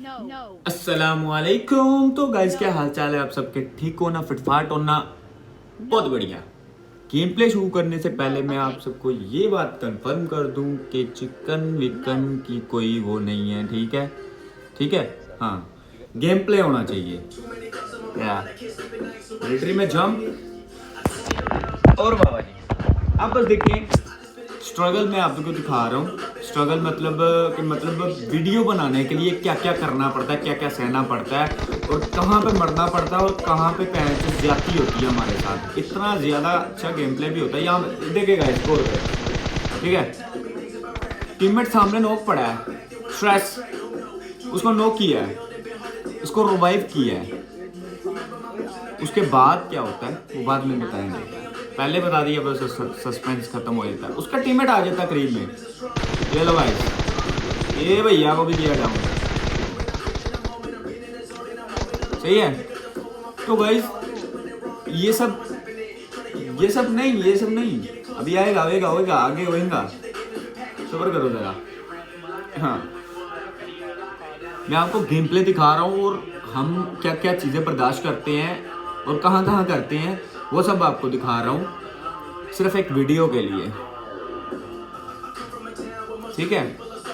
अस्सलामुअलैकुम। तो गाइस क्या हाल चाल है आप सबके? ठीक हो ना? फिटफाट हो ना? बहुत बढ़िया। गेम प्ले शुरू करने से पहले मैं आप सबको ये बात कंफर्म कर दूं कि चिकन विकन की कोई वो नहीं है, ठीक है? ठीक है, हाँ, गेम प्ले होना चाहिए। क्या मिलिट्री में जंप और बाबा जी आप बस देखिए, स्ट्रगल मैं आपको दिखा रहा हूँ। स्ट्रगल मतलब वीडियो बनाने के लिए क्या क्या करना पड़ता है, क्या क्या सहना पड़ता है, और कहाँ पे मरना पड़ता है, और कहाँ पे पैंच ज्यादती होती है हमारे साथ। इतना ज़्यादा अच्छा गेम प्ले भी होता है। यहाँ देखेगा स्कोर पे, ठीक है? टीममेट सामने नॉक पड़ा है, स्ट्रेस उसको नॉक किया है, उसको रिवाइव किया है। उसके बाद क्या होता है वो बाद में बताएंगे। पहले बता दिया बस सस्पेंस खत्म हो जाता है। उसका टीममेट आ जाता है करीब में। ये लो भाई, ये भैया को भी दिया जाऊंगा, सही है? तो गाइस ये सब नहीं अभी आएगा आगे होएगा, सब्र करो जरा। हाँ, मैं आपको गेम प्ले दिखा रहा हूँ और हम क्या क्या चीज़ें बर्दाश्त करते हैं और कहाँ कहाँ करते हैं, वो सब आपको दिखा रहा हूँ सिर्फ एक वीडियो के लिए, ठीक है?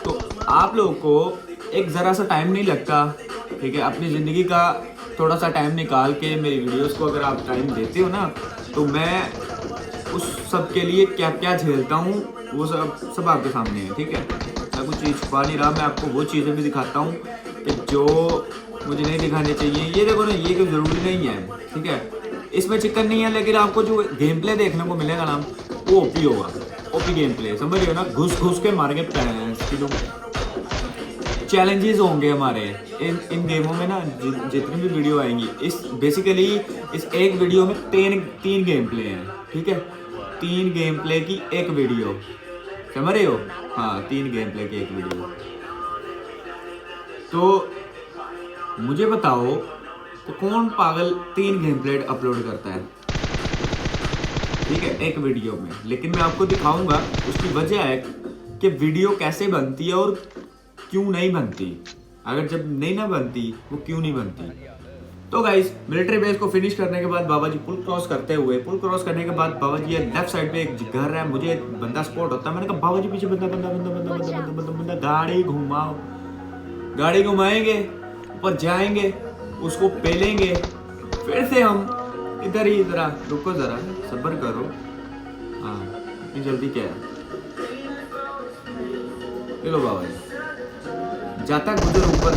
तो आप लोगों को एक ज़रा सा टाइम नहीं लगता, ठीक है? अपनी ज़िंदगी का थोड़ा सा टाइम निकाल के मेरी वीडियोस को अगर आप टाइम देते हो ना, तो मैं उस सब के लिए क्या क्या झेलता हूँ वो सब आपके सामने है, ठीक है? मैं कुछ चीज़ छुपा नहीं रहा, मैं आपको वो चीज़ें भी दिखाता हूँ कि जो मुझे नहीं दिखाने चाहिए। ये देखो ना, ये कोई ज़रूरी नहीं है, ठीक है? इसमें चिकन नहीं है, लेकिन आपको जो गेम प्ले देखने को मिलेगा ना वो ओपी होगा। ओपी गेम प्ले, समझ रहे हो ना? घुस घुस के मारेंगे पैंस की जो चैलेंजेस होंगे हमारे इन गेमों में ना, जितनी भी वीडियो आएंगी, इस बेसिकली इस एक वीडियो में तीन गेम प्ले हैं, ठीक है? 3 गेम प्ले की एक वीडियो, समझ रहे हो? हाँ, 3 गेम प्ले की एक वीडियो। तो मुझे बताओ तो कौन पागल 3 गेम प्ले अपलोड करता है, ठीक है, एक वीडियो में? लेकिन मैं आपको दिखाऊंगा उसकी वजह है कि वीडियो कैसे बनती है और क्यों नहीं बनती। अगर जब नहीं ना बनती वो क्यों नहीं बनती। तो गाइस, मिलिट्री बेस को फिनिश करने के बाद बाबा जी पुल क्रॉस करने के बाद बाबा जी लेफ्ट साइड पे एक घर है, मुझे बंदा स्पॉट होता है। मैंने कहा बाबा जी पीछे बंदा, गाड़ी घुमाओ, गाड़ी घुमाएंगे, ऊपर जाएंगे, उसको पेलेंगे, फिर से हम इधर ही जरा रुको, जरा सब्र करो। हाँ, इतनी जल्दी क्या है? चलो बाबा जी जाता गुजर ऊपर,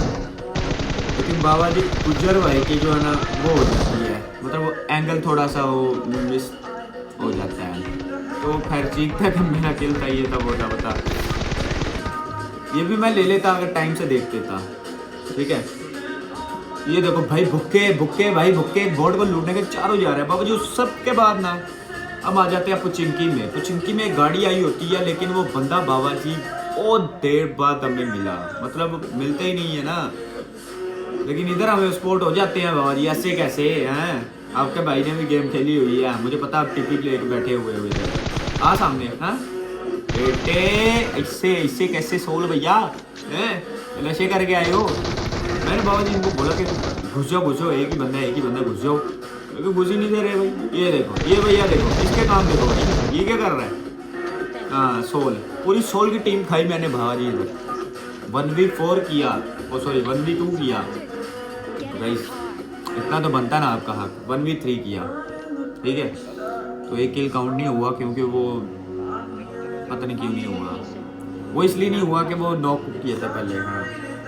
लेकिन बाबा जी गुजर भाई की जो है ना वो हो जाती है, मतलब वो एंगल थोड़ा सा वो मिस हो जाता है। तो खैर चीखता कि मेरा किल था, ये था वो था, बता। ये भी मैं ले लेता अगर टाइम से देख देता, ठीक है? ये देखो भाई, भुक्के भाई, भुक्के बोर्ड को लूटने के चारों जा रहे हैं बाबा जी। उस सब के बाद ना हम आ जाते हैं पुचिंकी में एक गाड़ी आई होती है, लेकिन वो बंदा बाबा जी बहुत देर बाद हमें मिला, मतलब मिलते ही नहीं है ना। लेकिन इधर हमें स्पॉट हो जाते हैं बाबा जी। ऐसे कैसे हैं? आपके भाई ने भी गेम खेली हुई है, मुझे पता। आप टीपी लेके बैठे हुए हो इधर, आ सामने। हाँ बेटे, ऐसे कैसे सोल भैया हैं? नशे करके आए हो? मैंने बाबा जी इनको बोला कि घुस जाओ, एक ही बंदा घुस जाओ, क्योंकि घुस ही नहीं दे रहे भाई। ये देखो, ये भैया देखो, इसके काम देखो भाई, ये क्या कर रहा है? हाँ, सोल, पूरी सोल की टीम खाई मैंने बाबा जी इधर। 1v4 किया, ओ सॉरी 1v2 किया गाइस, इतना तो बनता ना आपका हक। 1v3 किया, ठीक है? तो एक किल काउंट नहीं हुआ, क्योंकि वो पता नहीं क्यों नहीं हुआ। वो इसलिए नहीं हुआ कि वो नॉक किया था पहले। हाँ,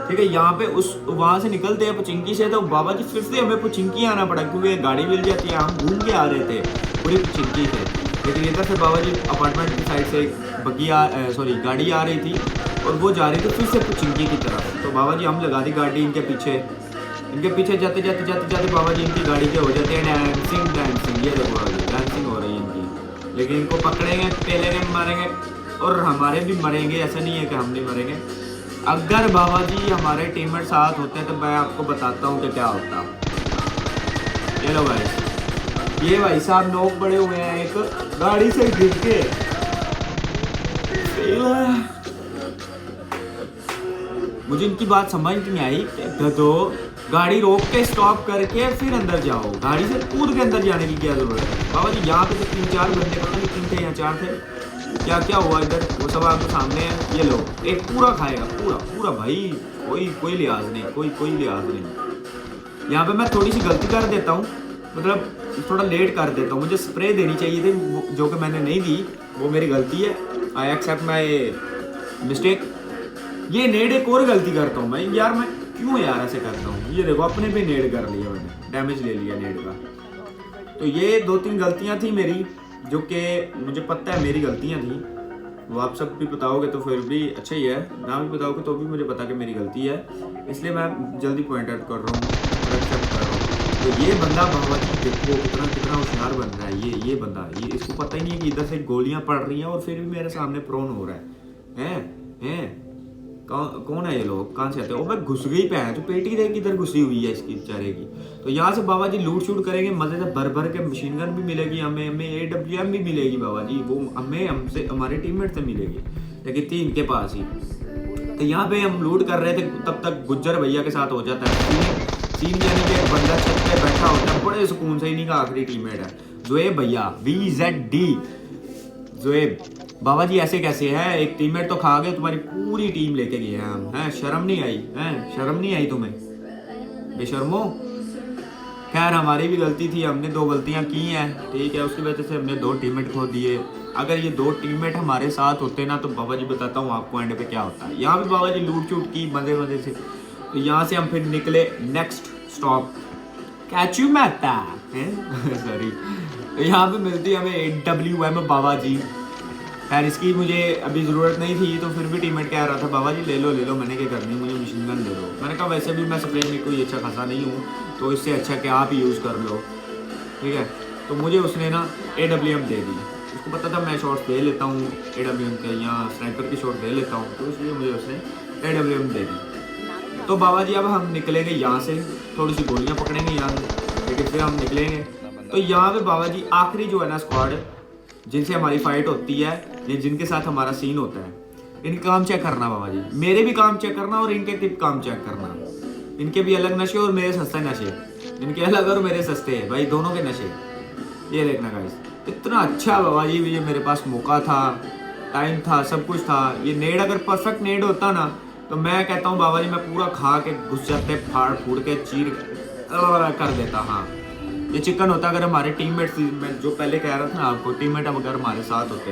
ठीक है? यहाँ पे वहाँ से निकलते हैं पुचिंकी से, तो बाबा जी फिर से हमें पुचिंकी आना पड़ा, क्योंकि गाड़ी मिल जाती है। हम घूम के आ रहे थे पूरी पुचिंकी से, लेकिन इधर से बाबा जी अपार्टमेंट की साइड से गाड़ी आ रही थी, और वो जा रही थी फिर से पुचिंकी की तरफ। तो बाबा जी हम लगा दी गाड़ी इनके पीछे जाते बाबा जी इनकी गाड़ी के हो जाते हैं डांसिंग। ये देखो डांसिंग हो रही है इनकी, लेकिन इनको पकड़ेंगे, पेलेंगे, मारेंगे, और हमारे भी मरेंगे। ऐसा नहीं है कि हम नहीं मरेंगे। अगर बाबा जी हमारे टीममेट साथ होते हैं तो मैं आपको बताता हूँ कि क्या होता। ये लो भाई, ये भाई साहब नोक बड़े हुए हैं एक गाड़ी से गिर के। मुझे इनकी बात समझ नहीं आई। तो गाड़ी रोक के स्टॉप करके फिर अंदर जाओ, गाड़ी से कूद के अंदर जाने की क्या जरूरत है? बाबा जी यहाँ पे तो 3-4 बंदे, पता नहीं 3 थे या 4 थे, क्या क्या हुआ इधर वो सब आपके सामने है। ये लो एक पूरा खाएगा, पूरा पूरा भाई, कोई लिहाज नहीं, कोई लिहाज नहीं। यहाँ पे मैं थोड़ी सी गलती कर देता हूँ, मतलब थोड़ा लेट कर देता हूँ। मुझे स्प्रे देनी चाहिए थी जो कि मैंने नहीं दी, वो मेरी गलती है। I accept my mistake. ये नेड एक और गलती करता हूँ मैं यार, मैं क्यों यार ऐसे करता हूँ? ये देखो अपने पे नेड कर लिया मैंने, डैमेज ले लिया नेड का। तो ये 2-3 गलतियाँ थी मेरी, जो कि मुझे पता है मेरी गलतियाँ थी। वो आप सब भी बताओगे तो फिर भी अच्छा ही है, ना भी बताओगे तो भी मुझे पता कि मेरी गलती है, इसलिए मैं जल्दी पॉइंट आउट कर रहा हूँ, एक्सेप्ट कर रहा हूँ। तो ये बंदा बाबा जी देखो कितना होशियार बन रहा है। ये बंदा, ये इसको पता ही नहीं है कि इधर से गोलियां पड़ रही हैं और फिर भी मेरे सामने प्रोन हो रहा है। हैं कौन है ये लोग, कहाँ से आते हैं? मैं घुस गई पे तो पेटी देख किधर घुसी हुई है इसकी बेचारे की। तो यहाँ से बाबा जी लूट शूट करेंगे मजे से, भर के मशीन गन भी मिलेगी हमें AWM भी मिलेगी बाबा जी, वो हमसे हमारे टीममेट से मिलेगी, लेकिन थी इनके पास ही। तो यहाँ पे हम लूट कर रहे थे, तब तक गुज्जर भैया के साथ हो जाता है सीन, यानी कि एक बंदा छत पे बैठा होता है बड़े सुकून से, इन्हीं का आखिरी टीममेट है जोएब भैया, VZD जोएब। बाबा जी ऐसे कैसे है, एक टीममेट तो खा गए, तुम्हारी पूरी टीम लेके गए हम, हैं? शर्म नहीं आई, हैं? शर्म नहीं आई तुम्हें बेशर्मो? खैर हमारी भी गलती थी, हमने 2 गलतियां की हैं, ठीक है, उसकी वजह से हमने 2 टीममेट खो दिए। अगर ये 2 टीममेट हमारे साथ होते ना तो बाबा जी बताता हूँ आपको एंड पे क्या होता है। यहाँ पे बाबा जी लूट चूट की मजे से। तो यहाँ से हम फिर निकले नेक्स्ट स्टॉप कैचू मैता सॉरी। तो यहाँ पे मिलती है हमें AWM बाबा जी। खैर इसकी मुझे अभी ज़रूरत नहीं थी, तो फिर भी टीममेट कह रहा था बाबा जी ले लो, मैंने क्या करनी, मुझे मशीन गन दे दो। मैंने कहा वैसे भी मैं स्प्रे में कोई अच्छा खासा नहीं हूँ, तो इससे अच्छा कि आप ही यूज़ कर लो, ठीक है। तो मुझे उसने ना AWM दे दी, उसको पता था मैं शॉट्स दे लेता हूँ AWM के, या स्नाइपर की शॉट दे लेता हूँ, तो इसलिए मुझे उसने AWM दे दी। तो बाबा जी अब हम निकलेंगे यहाँ से, थोड़ी सी गोलियाँ पकड़ेंगे यहाँ से, लेकिन फिर हम निकलेंगे। तो यहाँ पे बाबा जी आखिरी जो है ना स्क्वाड जिनसे हमारी फाइट होती है, या जिनके साथ हमारा सीन होता है, इनके काम चेक करना बाबा जी, मेरे भी काम चेक करना और इनके भी काम चेक करना। इनके भी अलग नशे और मेरे सस्ते नशे, इनके अलग और मेरे सस्ते हैं भाई, दोनों के नशे। ये देखना गाइस, इतना अच्छा बाबा जी, ये मेरे पास मौका था, टाइम था, सब कुछ था। ये नेड अगर परफेक्ट नेड होता ना तो मैं कहता हूँ बाबा जी मैं पूरा खा के घुस जाते, फाड़ फूड़ के चीर कर देता। हाँ ये चिकन होता अगर हमारे टीममेट, मैं जो पहले कह रहा था ना आपको, टीममेट अगर हमारे साथ होते।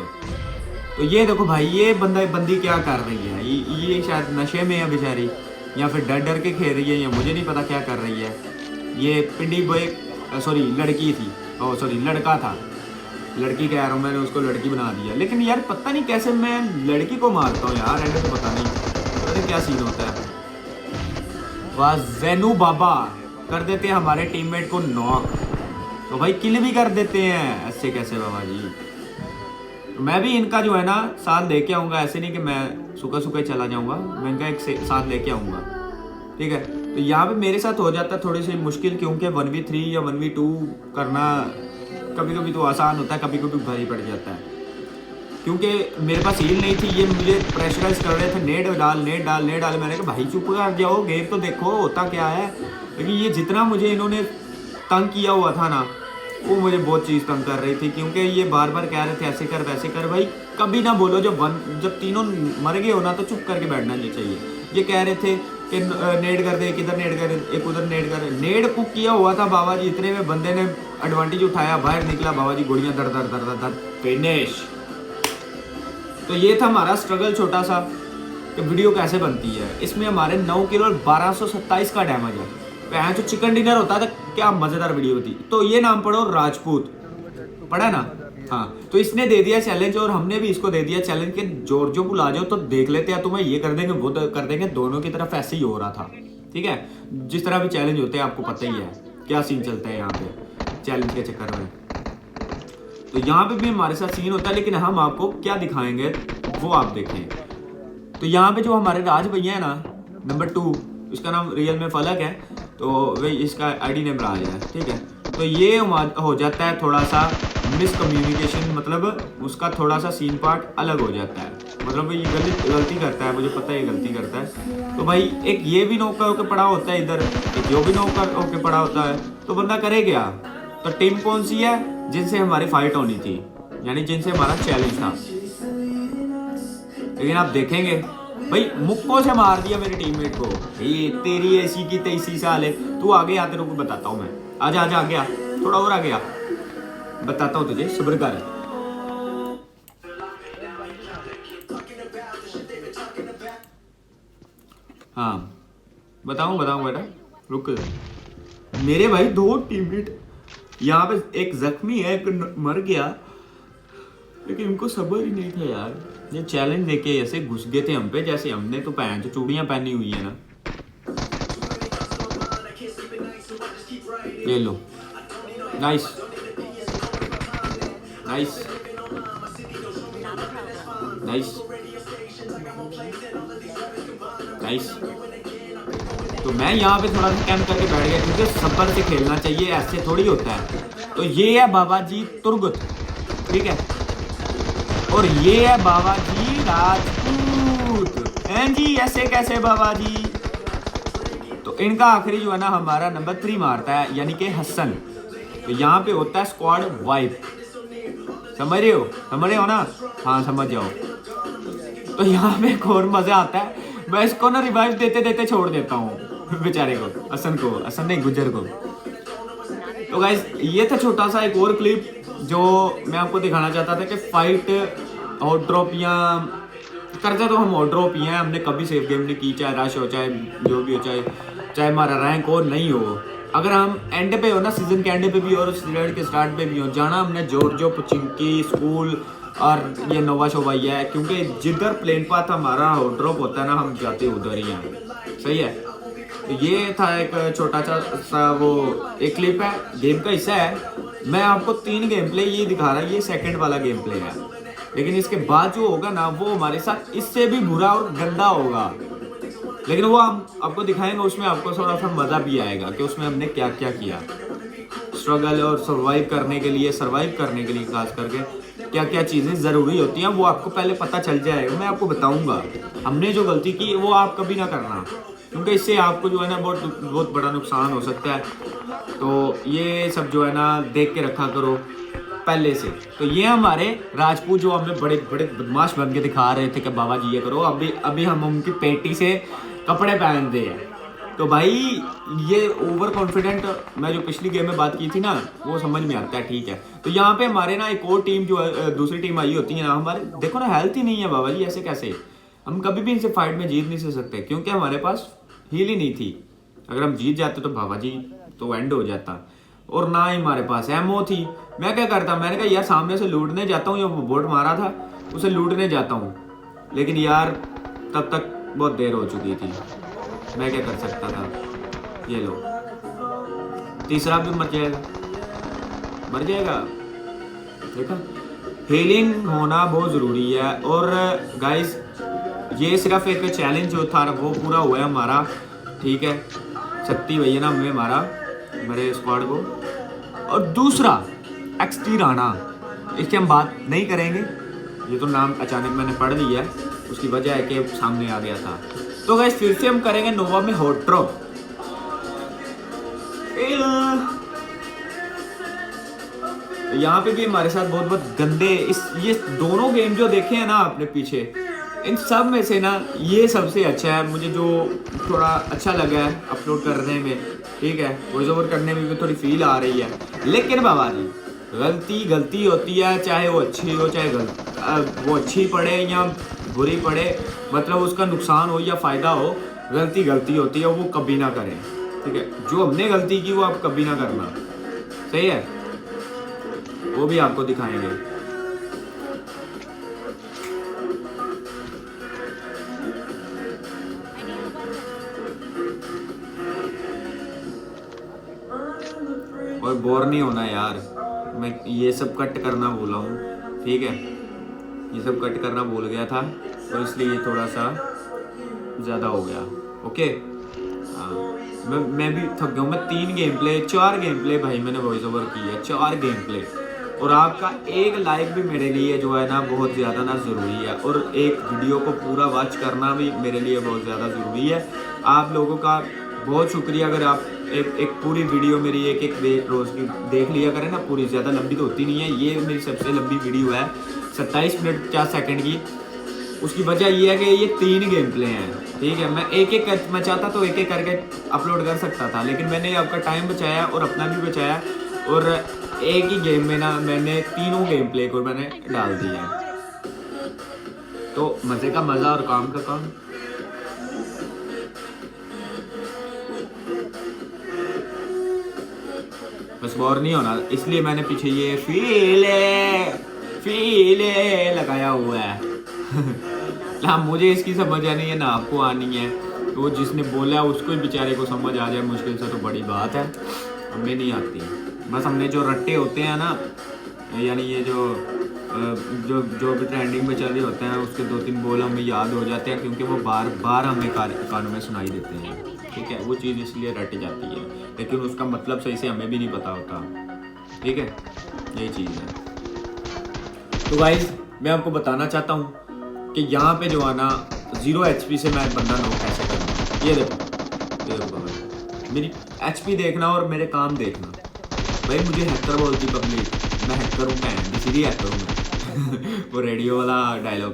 तो ये देखो भाई, ये बंदी क्या कर रही है, ये शायद नशे में है बेचारी, या फिर डर के खेल रही है, या मुझे नहीं पता क्या कर रही है। ये पिंडी बॉय, सॉरी लड़की थी, ओ सॉरी लड़का था, लड़की कह रहा हूँ, मैंने उसको लड़की बना दिया। लेकिन यार पता नहीं कैसे मैं लड़की को मारता हूँ यार, एंड तो पता नहीं क्या सीन होता है। वाह जैनू बाबा कर देते हैं हमारे टीममेट को नॉक, तो भाई किल भी कर देते हैं, ऐसे कैसे बाबा जी। तो मैं भी इनका जो है ना साथ लेके आऊँगा, ऐसे नहीं कि मैं सूखा चला जाऊँगा, मैं इनका एक साथ लेके आऊँगा, ठीक है। तो यहाँ पे मेरे साथ हो जाता है थोड़ी सी मुश्किल, क्योंकि 1v3 या 1v2 करना कभी कभी तो आसान होता है, कभी कभी भारी पड़ जाता है। क्योंकि मेरे पास हील नहीं थी, ये मुझे प्रेशराइज कर रहे थे, नेट डाल। मैंने कहा भाई चुप कर जाओ, गेम तो देखो होता क्या है। लेकिन ये जितना मुझे इन्होंने तंग किया हुआ था ना, वो मुझे बहुत चीज़ तंग कर रही थी, क्योंकि ये बार बार कह रहे थे ऐसे कर वैसे कर। भाई कभी ना बोलो, जब तीनों मर गए हो ना तो चुप करके बैठना नहीं चाहिए। ये कह रहे थे कि नेड कर दे, किधर नेड कर, एक उधर नेड कर। नेड कुक किया हुआ था बाबा जी, इतने में बंदे ने एडवांटेज उठाया, बाहर निकला बाबा जी, गोलियां दर फिनिश। तो ये था हमारा स्ट्रगल छोटा सा कि वीडियो कैसे बनती है। इसमें हमारे 9 किलो और 1227 का डैमेज है। पहले तो चिकन डिनर होता था, क्या मजेदार वीडियो होती। तो ये नाम पढ़ो राजपूत, पढ़ा ना? हाँ, तो इसने दे दिया चैलेंज और हमने भी इसको दे दिया चैलेंज कि जॉर्जो बुला जाओ तो देख लेते हैं, तुम्हें ये कर देंगे वो कर देंगे। दोनों की तरफ ऐसे ही हो रहा था, ठीक है। जिस तरह भी चैलेंज होते हैं आपको पता ही है क्या सीन चलता है यहाँ पे चैलेंज के चक्कर में। तो यहाँ पे भी हमारे साथ सीन होता है, लेकिन हम आपको क्या दिखाएंगे वो आप देखें। तो यहाँ पे जो हमारे राज भैया है ना, नंबर 2, इसका नाम रियल में फलक है, तो वही इसका आईडी नेम राज है, ठीक है। तो ये हो जाता है थोड़ा सा मिसकम्युनिकेशन, मतलब उसका थोड़ा सा सीन पार्ट अलग हो जाता है। मतलब ये गलती करता है, मुझे पता है ये गलती करता है। तो भाई एक ये भी नॉक होके पड़ा होता है इधर, एक जो भी नॉक होके पड़ा होता है, तो बंदा करे क्या? तो टीम कौन सी है? जिनसे हमारी फाइट होनी थी, यानी जिनसे हमारा चैलेंज था। लेकिन आप देखेंगे भाई मुक्कों से मार दिया मेरे टीममेट को। ये तेरी ऐसी की तैसी साल है, तू आगे आते रुको बताता हूँ मैं। आजा आजा आगे आ, थोड़ा और आगे आ, बताता हूँ तुझे, सब्र कर। हाँ बताऊँ बेटा, रुक। मेरे भाई 2 टीममेट यहाँ पे, एक जख्मी है, एक मर गया, लेकिन इनको सब्र ही नहीं था यार। ये चैलेंज देके ऐसे घुस गए थे हम पे, जैसे हमने तो पहन जो चूड़ियां पहनी हुई है ना। ये लो, नाइस नाइस नाइस नाइस। तो मैं यहाँ पे थोड़ा सा कैंप करके बैठ गया, क्योंकि सब्र से खेलना चाहिए, ऐसे थोड़ी होता है। तो ये है बाबा जी तुर्गुत, ठीक है, और ये है बाबा जी राजपूत। हैं जी, ऐसे कैसे बाबा जी? तो इनका आखिरी जो है ना हमारा नंबर 3 मारता है, यानी कि हसन। तो यहाँ पे होता है स्क्वाड वाइप, समझ रहे हो ना? हाँ समझ जाओ। तो यहाँ पे एक और मजा आता है, मैं इसको ना रिवाइव देते देते छोड़ देता हूँ बेचारे को, हसन नहीं, गुज्जर को। तो गाइस ये था छोटा सा एक और क्लिप जो मैं आपको दिखाना चाहता था कि फाइट हॉट ड्रॉप या करते तो हम हॉट ड्रॉप ही हैं, हमने कभी सेफ गेम नहीं की, चाहे रश हो, चाहे जो भी हो, चाहे हमारा रैंक हो नहीं हो। अगर हम एंड पे हो ना, सीजन के एंड पे भी और सीजन के स्टार्ट पे भी हो, जाना हमने जॉर्जो, पुचिंकी, स्कूल और ये नोवा शोभा है, क्योंकि जिधर प्लेन पाथ हमारा हॉट ड्रॉप होता है ना, हम जाते उधर ही हैं। सही है। तो ये था एक छोटा सा वो एक क्लिप है, गेम का हिस्सा है। मैं आपको 3 गेम प्ले ये दिखा रहा है, ये सेकंड वाला गेम प्ले है, लेकिन इसके बाद जो होगा ना वो हमारे साथ इससे भी बुरा और गंदा होगा, लेकिन वो हम आपको दिखाएंगे। उसमें आपको थोड़ा सा मजा भी आएगा कि उसमें हमने क्या क्या किया, स्ट्रगल और सर्वाइव करने के लिए खास करके क्या क्या चीज़ें ज़रूरी होती हैं, वो आपको पहले पता चल जाएगा। मैं आपको बताऊंगा हमने जो गलती की वो आप कभी ना करना, क्योंकि इससे आपको जो है ना बहुत बड़ा नुकसान हो सकता है। तो ये सब जो है ना देख के रखा करो पहले से। तो ये हमारे राजपूत जो हमें बड़े बड़े बदमाश बन के दिखा रहे थे कि बाबा जी ये करो, अभी हम उनकी पेटी से कपड़े पहन दे हैं। तो भाई ये ओवर कॉन्फिडेंट मैं जो पिछली गेम में बात की थी ना, वो समझ में आता है, ठीक है। तो यहाँ पे हमारे ना एक और टीम जो है, दूसरी टीम आई होती है ना, हमारे देखो ना हेल्थ ही नहीं है बाबा जी, ऐसे कैसे? हम कभी भी इनसे फाइट में जीत नहीं सकते, क्योंकि हमारे पास हील ही नहीं थी। अगर हम जीत जाते तो बाबा जी तो एंड हो जाता, और ना ही हमारे पास एमओ थी। मैं क्या करता, मैंने कहा यार सामने से लूटने जाता हूँ, जो बोट मारा था उसे लूटने जाता हूँ, लेकिन यार तब तक बहुत देर हो चुकी थी, मैं क्या कर सकता था। ये लो, तीसरा भी मर जाएगा। देखा, हीलिंग होना बहुत ज़रूरी है। और गाइस ये सिर्फ एक चैलेंज जो था वो पूरा हुआ है हमारा, ठीक है। शक्ति भैया ना हमें मारा, मेरे स्क्वाड को। और दूसरा एक्सटी राणा, इसकी हम बात नहीं करेंगे, ये तो नाम अचानक मैंने पढ़ लिया है, उसकी वजह है कि सामने आ गया था। तो गाइस फिर से हम करेंगे नोवा में हॉट ड्रॉप। यहाँ पे भी हमारे साथ बहुत गंदे ये दोनों गेम जो देखे हैं ना आपने पीछे, इन सब में से ना ये सबसे अच्छा है मुझे, जो थोड़ा अच्छा लगा है अपलोड करने में, ठीक है। वॉइस ओवर करने में भी थोड़ी फील आ रही है। लेकिन बाबा जी गलती होती है, चाहे वो अच्छी हो चाहे वो अच्छी पड़े या बुरी पड़े, मतलब उसका नुकसान हो या फ़ायदा हो, गलती होती है, वो कभी ना करें, ठीक है। जो हमने गलती की वो आप कभी ना करना, सही है। वो भी आपको दिखाएंगे। और बोर नहीं होना यार, मैं ये सब कट करना भूला हूँ, ठीक है। ये सब कट करना भूल गया था, और इसलिए थोड़ा सा ज़्यादा हो गया, ओके। हाँ मैं भी थक गया हूँ। मैं 4 गेम प्ले भाई मैंने वॉइस ओवर की है, 4 गेम प्ले, और आपका एक लाइक भी मेरे लिए जो है ना बहुत ज़्यादा ना ज़रूरी है, और एक वीडियो को पूरा वॉच करना भी मेरे लिए बहुत ज़्यादा ज़रूरी है। आप लोगों का बहुत शुक्रिया। अगर आप एक पूरी वीडियो मेरी एक रोज़ की देख लिया करें ना, पूरी, ज़्यादा लंबी तो होती नहीं है, ये मेरी सबसे लंबी वीडियो है 27 मिनट 50 सेकंड की। उसकी वजह ये है कि ये 3 गेम प्ले हैं, ठीक है। मैं चाहता तो एक करके अपलोड कर सकता था, लेकिन मैंने आपका टाइम बचाया और अपना भी बचाया, और एक ही गेम में ना मैंने 3 गेम प्ले को मैंने डाल दिया। तो मज़े का मज़ा और काम का काम। बस बोर नहीं होना, इसलिए मैंने पीछे ये फीले लगाया हुआ है। ना मुझे इसकी समझ आनी है ना आपको आनी है, तो जिसने बोला उसको ही बेचारे को समझ आ जाए मुश्किल से तो बड़ी बात है, हमें नहीं आती। बस हमने जो रट्टे होते हैं ना, यानी ये जो भी ट्रेंडिंग में चल रहे होते हैं, उसके 2-3 बोल हमें याद हो जाते हैं, क्योंकि वो बार बार हमें कानों में सुनाई देते हैं, ठीक है। वो चीज़ इसलिए रट जाती है, लेकिन उसका मतलब सही से हमें भी नहीं पता होता, ठीक है। यही चीज़ है। तो गाइस मैं आपको बताना चाहता हूँ कि यहाँ पे जो है ना 0 HP से मैं बंदा नॉक कैसे करूँ। ये देखो मेरी HP देखना और मेरे काम देखना। भाई मुझे हैकर बोलती पब्लिक, मैं हैकर हूँ, भैन दी सीधी हैकर हूँ मैं। वो रेडियो वाला डायलॉग,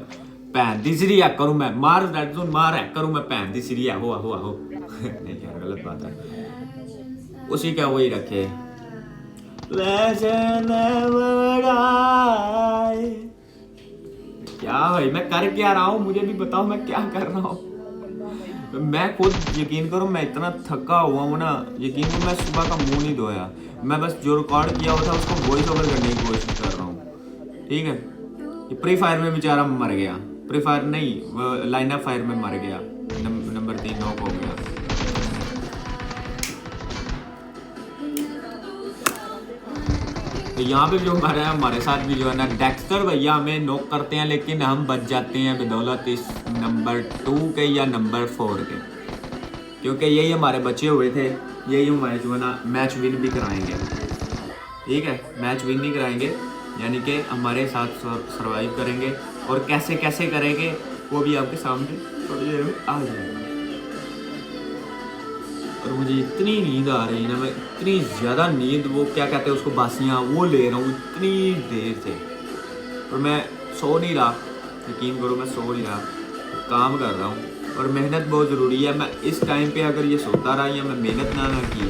भैन दी सीधी हैकर हूँ मैं, मार रेड जोन मार हैकर हूँ मैं, भैन दी सीधी है हो। नहीं यार गलत बात है, उसी का वही रखे। क्या भाई मैं कर क्या रहा हूँ, मुझे भी बताओ मैं क्या कर रहा हूँ। मैं खुद यकीन करो मैं इतना थका हुआ हूँ ना, यकीन करो मैं सुबह का मुंह नहीं धोया, मैं बस जो रिकॉर्ड किया हुआ था उसको वॉइस ओवर करने की कोशिश कर रहा हूँ, ठीक है। ये फ्री फायर में बेचारा मर गया, फ्री फायर नहीं लाइन ऑफ फायर में मर गया, नंबर 3 नॉक हो गया। तो यहाँ पे जो हमारे साथ भी जो है ना डेक्स्टर भैया हमें नॉक करते हैं, लेकिन हम बच जाते हैं बदौलत इस नंबर 2 के या नंबर 4 के, क्योंकि यही हमारे बचे हुए थे, यही हमारे जो है ना मैच विन भी कराएंगे, ठीक है। मैच विन नहीं कराएंगे, यानी कि हमारे साथ सर्वाइव करेंगे, और कैसे कैसे करेंगे वो भी आपके सामने थोड़ी देर में आ जाएगा। और मुझे इतनी नींद आ रही है ना, मैं इतनी ज़्यादा नींद, वो क्या कहते हैं उसको, बासियाँ, वो ले रहा हूँ इतनी देर से, और मैं सो नहीं रहा, यकीन करो मैं सो नहीं रहा, काम कर रहा हूँ। और मेहनत बहुत ज़रूरी है। मैं इस टाइम पे अगर ये सोता रहा या मैं मेहनत ना की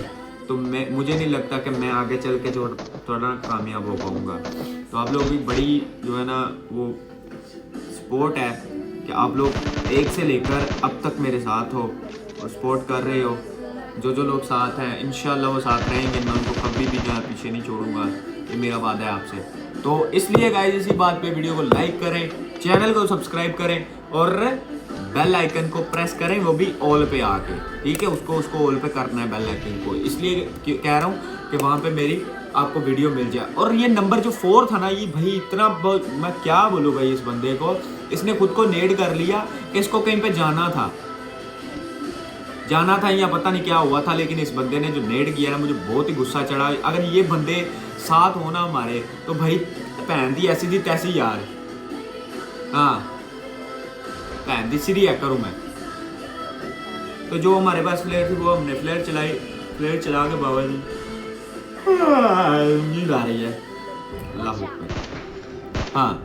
तो मुझे नहीं लगता कि मैं आगे चल के जो थोड़ा कामयाब हो पाऊँगा। तो आप लोग भी बड़ी जो है ना वो सपोर्ट है कि आप लोग एक से लेकर अब तक मेरे साथ हो और सपोर्ट कर रहे हो। जो लोग साथ हैं इंशाल्लाह वो साथ रहेंगे, मैं उनको कभी भी जहाँ पीछे नहीं छोड़ूंगा, ये मेरा वादा है आपसे। तो इसलिए गाइस इसी बात पे वीडियो को लाइक करें, चैनल को सब्सक्राइब करें और बेल आइकन को प्रेस करें, वो भी ऑल पे आके, ठीक है। उसको ऑल पे करना है बेल आइकन को, इसलिए कह रहा हूँ कि वहाँ पे मेरी आपको वीडियो मिल जाए। और ये नंबर जो 4 था ना, ये भाई इतना मैं क्या बोलूँ भाई, इस बंदे को, इसने खुद को नेड कर लिया कि इसको कहीं पे जाना था या पता नहीं क्या हुआ था, लेकिन इस बंदे ने जो नेड किया ना मुझे बहुत ही गुस्सा चढ़ा। अगर ये बंदे साथ होना हमारे तो भाई भैन दी ऐसी दी तैसी यार, हाँ भैन दी सीधी है करूँ मैं। तो जो हमारे पास फ्लेयर थी वो हमने फ्लेयर चला के बाबा जी नींद आ रही है, अल्लाह हाँ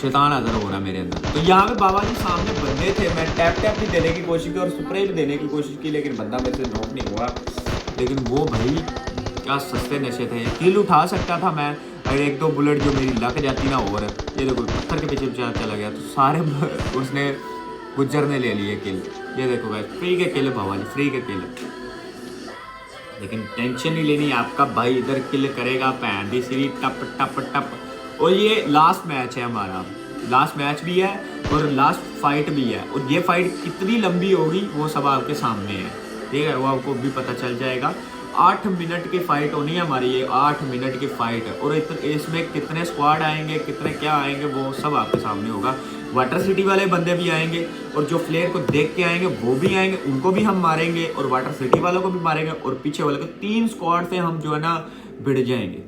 शैतान हाज़िर हो रहा मेरे अंदर। तो यहाँ पे बाबा जी सामने बंदे थे, मैं टैप भी देने की कोशिश की और स्प्रे भी देने की कोशिश की, लेकिन बंदा मेरे से नॉक नहीं हुआ। लेकिन वो भाई क्या सस्ते नशे थे, किल उठा सकता था मैं, अगर 1-2 बुलेट जो मेरी लग जाती ना। और ये देखो पत्थर के पीछे चला गया, तो सारे उसने गुज्जर ने ले लिए किल। ये देखो भाई फ्री के किल, बाबा जी फ्री के किल। लेकिन टेंशन नहीं लेनी, आपका भाई इधर किल करेगा, पैन दी सीरी टप टप टप। और ये लास्ट मैच है हमारा, लास्ट मैच भी है और लास्ट फाइट भी है, और ये फाइट कितनी लंबी होगी वो सब आपके सामने है, ठीक है। वो आपको भी पता चल जाएगा। 8 मिनट की फाइट होनी है हमारी, ये 8 मिनट की फाइट है। और इसमें कितने स्क्वाड आएंगे, कितने क्या आएंगे, वो सब आपके सामने होगा। वाटर सिटी वाले बंदे भी आएंगे, और जो फ्लेयर को देख के आएंगे वो भी आएंगे, उनको भी हम मारेंगे, और वाटर सिटी वालों को भी मारेंगे, और पीछे वाले को 3 स्क्वाड से हम जो है ना भिड़ जाएंगे।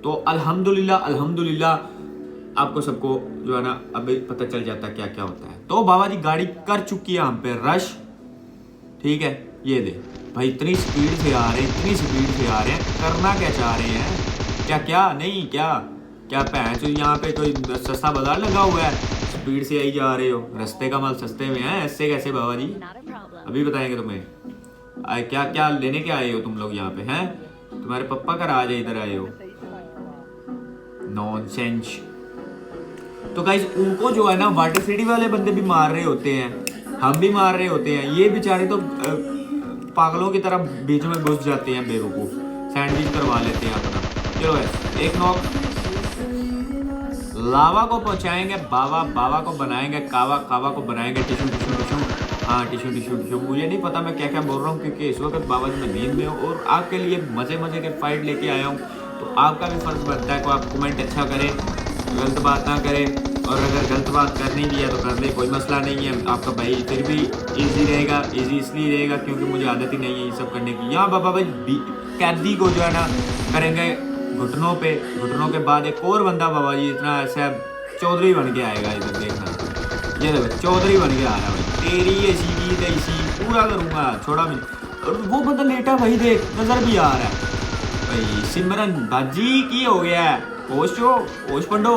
तो अल्हम्दुलिल्लाह अल्हम्दुलिल्लाह आपको सबको जो है ना अभी पता चल जाता है क्या क्या होता है। तो बाबा जी गाड़ी कर चुकी है हम पे रश, ठीक है। ये दे भाई इतनी स्पीड से आ रहे हैं, इतनी स्पीड से आ रहे हैं, करना क्या चाह रहे हैं? क्या क्या नहीं क्या क्या भैंस यहाँ पे कोई सस्ता बाजार लगा हुआ है, स्पीड से आई जा रहे हो, रास्ते का माल सस्ते में है, ऐसे कैसे बाबा जी? अभी बताएंगे तुम्हें। क्या क्या लेने के आए हो तुम लोग यहाँ पे हैं? तुम्हारे पप्पा का राज है, इधर आए हो? नॉनसेंस। तो गाइस उनको जो है ना वाटर सिटी वाले बंदे भी मार रहे होते हैं, हम भी मार रहे होते हैं, ये बेचारे तो पागलों की तरह बीच में घुस जाते हैं, बेवकूफ सैंडविच करवा लेते हैं अपना। चलो एक नॉक, लावा को पहुंचाएंगे बाबा, बाबा को बनाएंगे कावा, कावा को बनाएंगे टिशू टिशू टिशू। हाँ टिशू टिशू टिशू। मुझे नहीं पता मैं क्या क्या बोल रहा हूँ, क्योंकि इस वक्त बाबा जी मैं नींद में हूँ और आपके लिए मजे मजे के फाइट लेके आया हूँ। तो आपका भी फर्ज बनता है कि आप कमेंट अच्छा करें, गलत बात ना करें, और अगर गलत बात करनी भी है तो कर ले, कोई मसला नहीं है। आपका भाई फिर भी इजी रहेगा, इजी इसलिए रहेगा क्योंकि मुझे आदत ही नहीं है ये सब करने की। यहाँ बाबा भाई कैदी को जो है ना करेंगे घुटनों पे, घुटनों के बाद एक और बंदा बाबा जी इतना ऐसा चौधरी बन के आएगा, इधर देखना, ये देखो चौधरी बन के आ रहा है भाई, तेरी ऐसी की तैसी पूरा करूँगा, छोड़ा भी। और वो बंदा लेटा भाई देख, नजर भी आ रहा है भाई, सिमरन बाजी की हो गया है, होश पंडो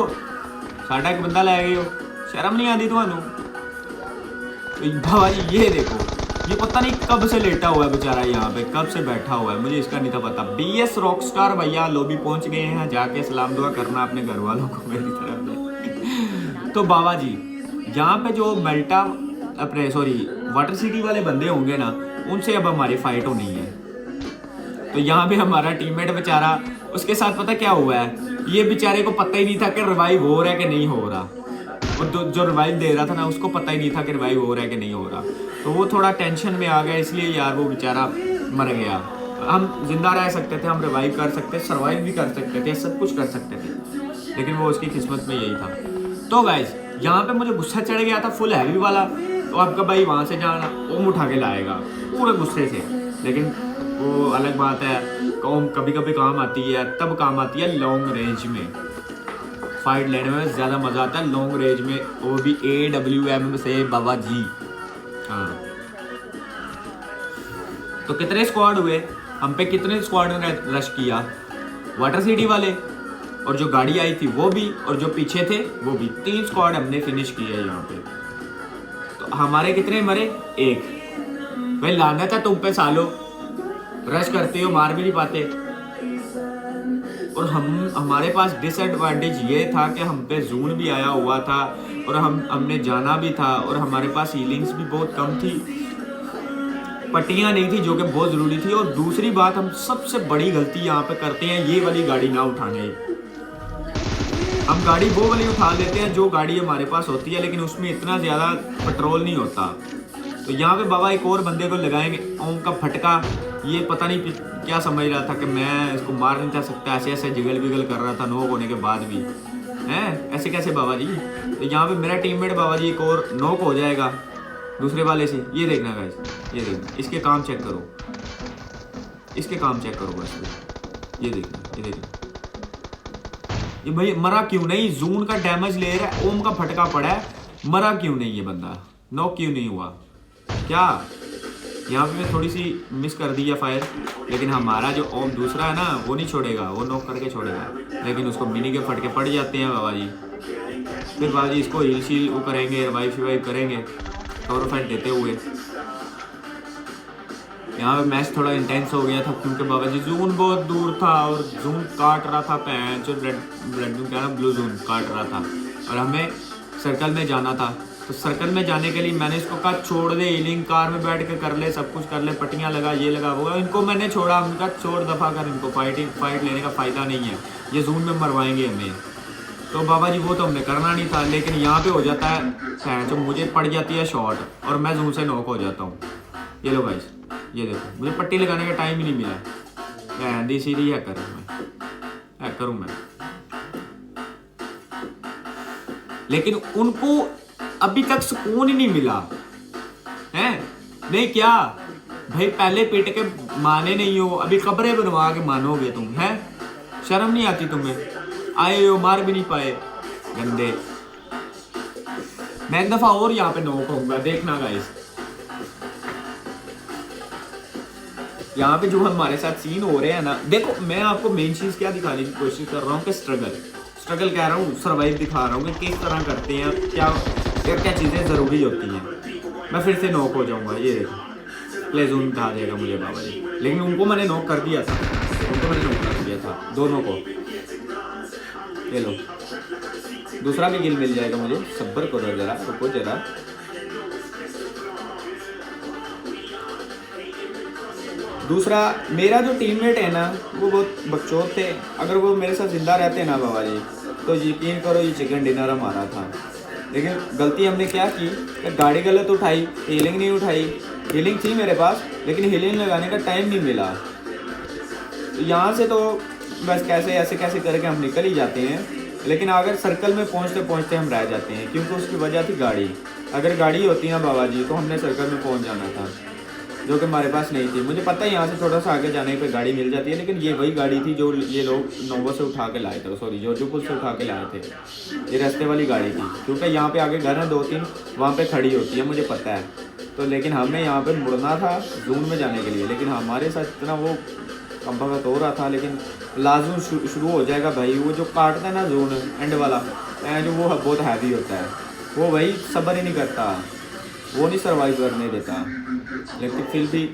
साडा एक बंदा लै गए हो, शर्म नहीं आती थानू? बाबा जी ये देखो, ये पता नहीं कब से लेटा हुआ है बेचारा, यहाँ पे कब से बैठा हुआ है, मुझे इसका नहीं था पता। BS रॉकस्टार भैया लॉबी पहुंच गए हैं, जाके सलाम दुआ करना अपने घर वालों को मेरी तरफ से। तो बाबा जी यहाँ पे जो मेल्टा अपने सॉरी वाटर सिटी वाले बंदे होंगे ना, उनसे अब हमारी फाइट होनी है। तो यहाँ पे हमारा टीममेट बेचारा, उसके साथ पता क्या हुआ है, ये बेचारे को पता ही नहीं था कि रिवाइव हो रहा है कि नहीं हो रहा, और जो रिवाइव दे रहा था ना उसको पता ही नहीं था कि रिवाइव हो रहा है कि नहीं हो रहा। तो वो थोड़ा टेंशन में आ गया, इसलिए यार वो बेचारा मर गया। हम जिंदा रह सकते थे, हम रिवाइव कर सकते, सर्वाइव भी कर सकते थे, सब कुछ कर सकते थे, लेकिन वो उसकी किस्मत में यही था। तो गाइस यहाँ पे मुझे गुस्सा चढ़ गया था फुल हैवी वाला, तो आपका भाई वहाँ से जाना ओम उठा के लाएगा पूरे गुस्से से, लेकिन वो अलग बात है, कौम कभी कभी काम आती है, तब काम आती है लॉन्ग रेंज में फाइट लेने में ज़्यादा मज़ा आता है लॉन्ग रेंज में, वो भी AWM से बाबा जी। हाँ तो कितने स्क्वाड हुए हम पे, कितने स्क्वाड ने रश किया? वाटर सिटी वाले, और जो गाड़ी आई थी वो भी, और जो पीछे थे वो भी, 3 स्क्वाड हमने फिनिश किया यहाँ पे। तो हमारे कितने मरे? 1। भाई लाना था तुम पे सालो, रश करते हो मार भी नहीं पाते। और हमारे पास डिसएडवांटेज ये था कि हम पे जून भी आया हुआ था, और हमने जाना भी था, और हमारे पास हीलिंग्स भी बहुत कम थी, पट्टियां नहीं थी जो कि बहुत ज़रूरी थी। और दूसरी बात, हम सबसे बड़ी गलती यहाँ पे करते हैं, ये वाली गाड़ी ना उठाने। हम गाड़ी वो वाली उठा लेते हैं जो गाड़ी हमारे पास होती है, लेकिन उसमें इतना ज़्यादा पेट्रोल नहीं होता। तो यहाँ पे बाबा एक और बंदे को लगाएंगे, ओम का फटका, ये पता नहीं क्या समझ रहा था कि मैं इसको मार नहीं जा सकता, ऐसे ऐसे जिगल बिगल कर रहा था नॉक होने के बाद भी, हैं ऐसे कैसे बाबा जी? तो यहाँ पे मेरा टीममेट बाबा जी एक और नॉक हो जाएगा दूसरे वाले से। ये देखना गाइस, ये देखना, इसके काम चेक करो, इसके काम चेक करो बस, ये देखना, ये देखना, ये भाई मरा क्यों नहीं? जून का डैमेज ले रहा है, ओम का फटका पड़ा है, मरा क्यों नहीं ये बंदा? नॉक क्यों नहीं हुआ? क्या यहाँ पे मैं थोड़ी सी मिस कर दी है फायर, लेकिन हमारा जो ओम दूसरा है ना वो नहीं छोड़ेगा, वो नॉक करके छोड़ेगा, लेकिन उसको मिनी के फटके पड़ जाते हैं बाबा जी। फिर बाबा जी इसको हील शील वो करेंगे, रिवाइव शिवाइव करेंगे कवर फाइट देते हुए। यहाँ पे मैच थोड़ा इंटेंस हो गया था क्योंकि बाबा जी जून बहुत दूर था और जून काट रहा था, पैंच और ब्लड जून क्या ना ब्लू जून काट रहा था, और हमें सर्कल में जाना था। तो सर्कल में जाने के लिए मैंने इसको कहा छोड़ दे, हीलिंग कार में बैठ के कर ले, सब कुछ कर ले, पट्टियाँ लगा, ये लगा वो। इनको मैंने छोड़ा, उनका छोड़ दफा कर, इनको फाइट लेने का फ़ायदा नहीं है, ये जून में मरवाएंगे हमें। तो बाबा जी वो तो हमने करना नहीं था, लेकिन यहाँ पे हो जाता है जो मुझे पड़ जाती है शॉट और मैं जून से नॉक हो जाता हूँ। ये लो गाइस, ये देखो, मुझे पट्टी लगाने का टाइम ही नहीं मिला, इसीलिए हैकर हूँ मैं। लेकिन उनको अभी तक सुकून ही नहीं मिला है, नहीं क्या भाई? पहले पेट के माने नहीं हो, अभी कब्रें बनवा के मानोगे तुम, हैं? शर्म नहीं आती तुम्हें? आए हो मार भी नहीं पाए, गंदे। मैं एक दफा और यहाँ पे नॉक होऊंगा, देखना गाइस। यहाँ पे जो हमारे साथ सीन हो रहे हैं ना, देखो मैं आपको मेन चीज क्या दिखाने की कोशिश कर रहा हूँ कि स्ट्रगल कह रहा हूँ, सर्वाइव दिखा रहा हूँ कि किस तरह करते हैं, क्या क्या चीजें जरूरी होती हैं। मैं फिर से नॉक हो जाऊंगा, ये देखो प्ले जोन कहा जाएगा मुझे बाबा जी, लेकिन उनको मैंने नॉक कर दिया था, दोनों को। ये लो, दूसरा भी किल मिल जाएगा मुझे, सब्र करो जरा, रुको जरा। दूसरा, मेरा जो टीममेट है ना वो बहुत बकचोद थे, अगर वो मेरे साथ जिंदा रहते ना बाबा जी तो यकीन करो ये चिकन डिनर हमारा था। लेकिन गलती हमने क्या की, गाड़ी गलत उठाई, हीलिंग नहीं उठाई। हीलिंग थी मेरे पास लेकिन हीलिंग लगाने का टाइम नहीं मिला। तो यहाँ से तो बस कैसे करके हम निकल ही जाते हैं, लेकिन अगर सर्कल में पहुँचते पहुँचते हम रह जाते हैं, क्योंकि उसकी वजह थी गाड़ी। अगर गाड़ी होती ना बाबा जी तो हमने सर्कल में पहुँच जाना था, जो कि हमारे पास नहीं थी। मुझे पता है यहाँ से थोड़ा सा आगे जाने पे गाड़ी मिल जाती है, लेकिन ये वही गाड़ी थी जो ये लोग नोवो से उठा के लाए थे, सॉरी जोजोपुर से उठा के लाए थे। ये रास्ते वाली गाड़ी थी, क्योंकि यहाँ पे आगे घर हैं 2-3, वहाँ पे खड़ी होती है, मुझे पता है। तो लेकिन हमें यहाँ पे मुड़ना था जून में जाने के लिए, लेकिन हमारे साथ इतना वो कंपा हो रहा था। लेकिन लाजून शुरू हो जाएगा भाई, वो जो काटता है ना जून एंड वाला जो वो बहुत हैवी होता है, वो भाई सब्र ही नहीं करता, वो नहीं सर्वाइव करने देता। लेकिन फिर भी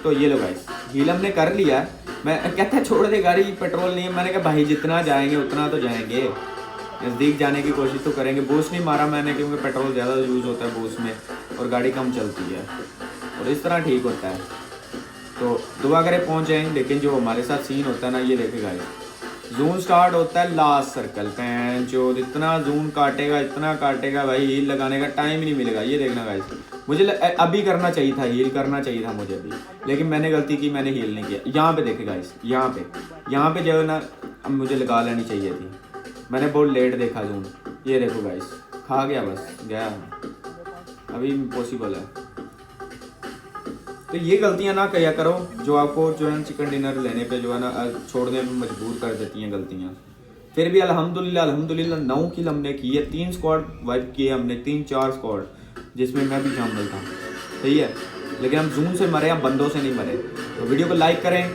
तो ये लो गाइस, हील हमने कर लिया। मैं कहता है छोड़ दे गाड़ी, पेट्रोल नहीं है। मैंने कहा भाई जितना जाएंगे उतना तो जाएंगे, नज़दीक जाने की कोशिश तो करेंगे। बूस्ट नहीं मारा मैंने, क्योंकि पेट्रोल ज़्यादा यूज़ होता है बूस्ट में और गाड़ी कम चलती है, और इस तरह ठीक होता है। तो दुआ करें पहुंच जाएंगे। लेकिन जो हमारे साथ सीन होता है ना, ये देखे गाइस, जून स्टार्ट होता है लास्ट सर्कल पे, जो इतना जून काटेगा भाई, हील लगाने का टाइम ही नहीं मिलेगा। ये देखना गाइस, मुझे अभी करना चाहिए था, हील करना चाहिए था मुझे अभी, लेकिन मैंने गलती की, मैंने हील नहीं किया। यहाँ पे देखे गाइस, यहाँ पे जो है ना, अब मुझे लगा लेनी चाहिए थी, मैंने बहुत लेट देखा जून। ये देखो गाइस, खा गया, बस गया, अभी इम्पॉसिबल है। तो ये गलतियां ना किया करो, जो आपको जो है चिकन डिनर लेने पे जो है ना छोड़ने में मजबूर कर देती हैं गलतियां। फिर भी अल्हम्दुलिल्लाह 9 किल हमने की है, 3 स्क्वाड वाइप किए हमने, 3-4 स्क्वाड, जिसमें मैं भी शामिल था, सही है। लेकिन हम जून से मरे, हम बंदों से नहीं मरे। तो वीडियो को लाइक करें,